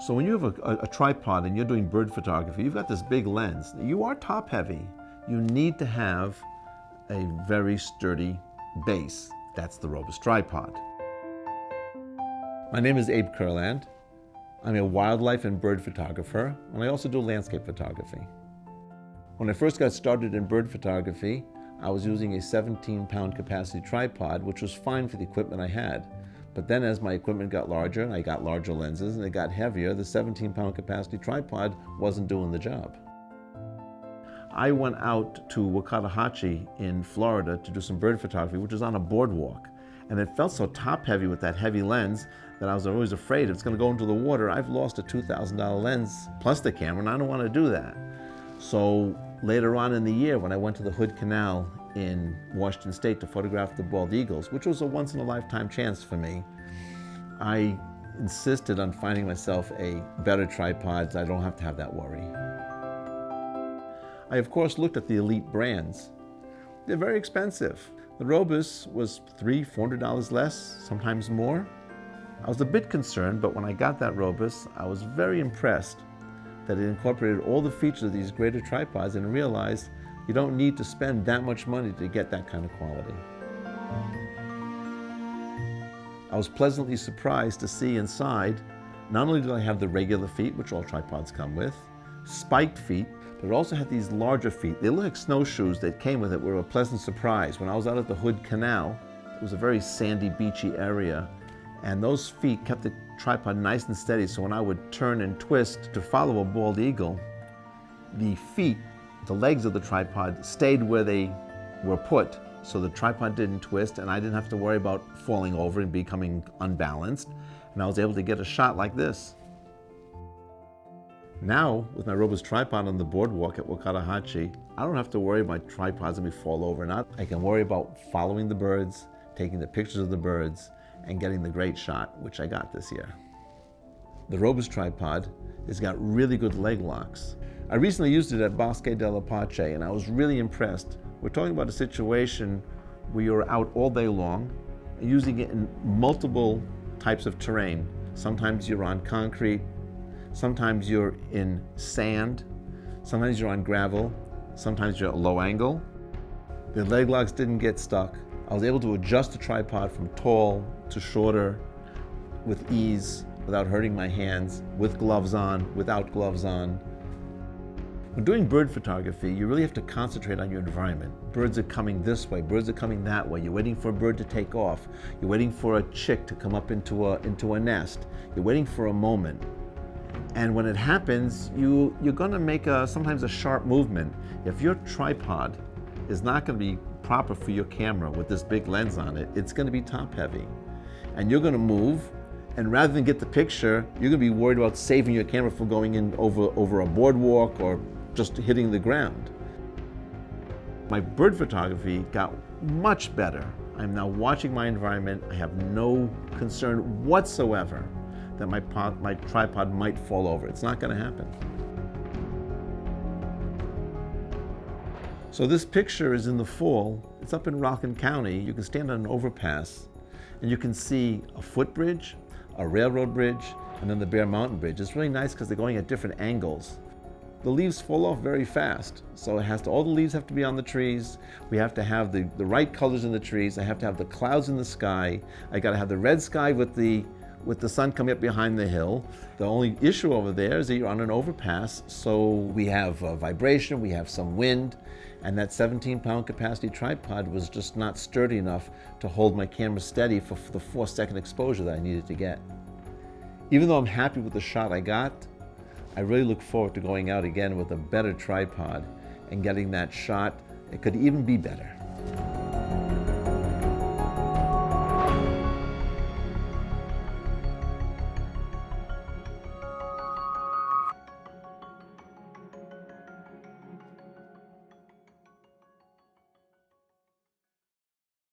So when you have a tripod and you're doing bird photography, you've got this big lens. You are top heavy. You need to have a very sturdy base. That's the Robus tripod. My name is Abe Kurland. I'm a wildlife and bird photographer, and I also do landscape photography. When I first got started in bird photography, I was using a 17-pound capacity tripod, which was fine for the equipment I had. But then as my equipment got larger and I got larger lenses and it got heavier, the 17-pound capacity tripod wasn't doing the job. I went out to Waxahachie in Florida to do some bird photography, which was on a boardwalk. And it felt so top heavy with that heavy lens that I was always afraid if it's going to go into the water, I've lost a $2,000 lens plus the camera, and I don't want to do that. So later on in the year, when I went to the Hood Canal in Washington State to photograph the bald eagles, which was a once-in-a-lifetime chance for me, I insisted on finding myself a better tripod so I don't have to have that worry. I, of course, looked at the elite brands. They're very expensive. The Robus was $300, $400 less, sometimes more. I was a bit concerned, but when I got that Robus, I was very impressed that it incorporated all the features of these greater tripods and realized you don't need to spend that much money to get that kind of quality. I was pleasantly surprised to see inside, not only did I have the regular feet, which all tripods come with, spiked feet, but it also had these larger feet. They look like snowshoes that came with it, were a pleasant surprise. When I was out at the Hood Canal, it was a very sandy, beachy area, and those feet kept the tripod nice and steady, so when I would turn and twist to follow a bald eagle, the feet, the legs of the tripod stayed where they were put, so the tripod didn't twist and I didn't have to worry about falling over and becoming unbalanced, and I was able to get a shot like this. Now, with my Robus tripod on the boardwalk at Waxahachie, I don't have to worry about tripods and me fall over or not. I can worry about following the birds, taking the pictures of the birds, and getting the great shot, which I got this year. The Robus tripod has got really good leg locks. I recently used it at Bosque del Apache and I was really impressed. We're talking about a situation where you're out all day long, using it in multiple types of terrain. Sometimes you're on concrete, sometimes you're in sand, sometimes you're on gravel, sometimes you're at low angle. The leg locks didn't get stuck. I was able to adjust the tripod from tall to shorter with ease, without hurting my hands, with gloves on, without gloves on. When doing bird photography, you really have to concentrate on your environment. Birds are coming this way, birds are coming that way. You're waiting for a bird to take off. You're waiting for a chick to come up into a nest. You're waiting for a moment. And when it happens, you're gonna make sometimes a sharp movement. If your tripod is not gonna be proper for your camera with this big lens on it, it's gonna be top heavy. And you're gonna move, and rather than get the picture, you're gonna be worried about saving your camera from going in over a boardwalk or just hitting the ground. My bird photography got much better. I'm now watching my environment. I have no concern whatsoever that my tripod might fall over. It's not gonna happen. So this picture is in the fall. It's up in Rockland County. You can stand on an overpass and you can see a footbridge, a railroad bridge, and then the Bear Mountain Bridge. It's really nice because they're going at different angles. The leaves fall off very fast, so all the leaves have to be on the trees. We have to have the right colors in the trees. I have to have the clouds in the sky. I gotta have the red sky with the sun coming up behind the hill. The only issue over there is that you're on an overpass, so we have vibration, we have some wind, and that 17-pound capacity tripod was just not sturdy enough to hold my camera steady for the 4-second exposure that I needed to get. Even though I'm happy with the shot I got, I really look forward to going out again with a better tripod and getting that shot. It could even be better.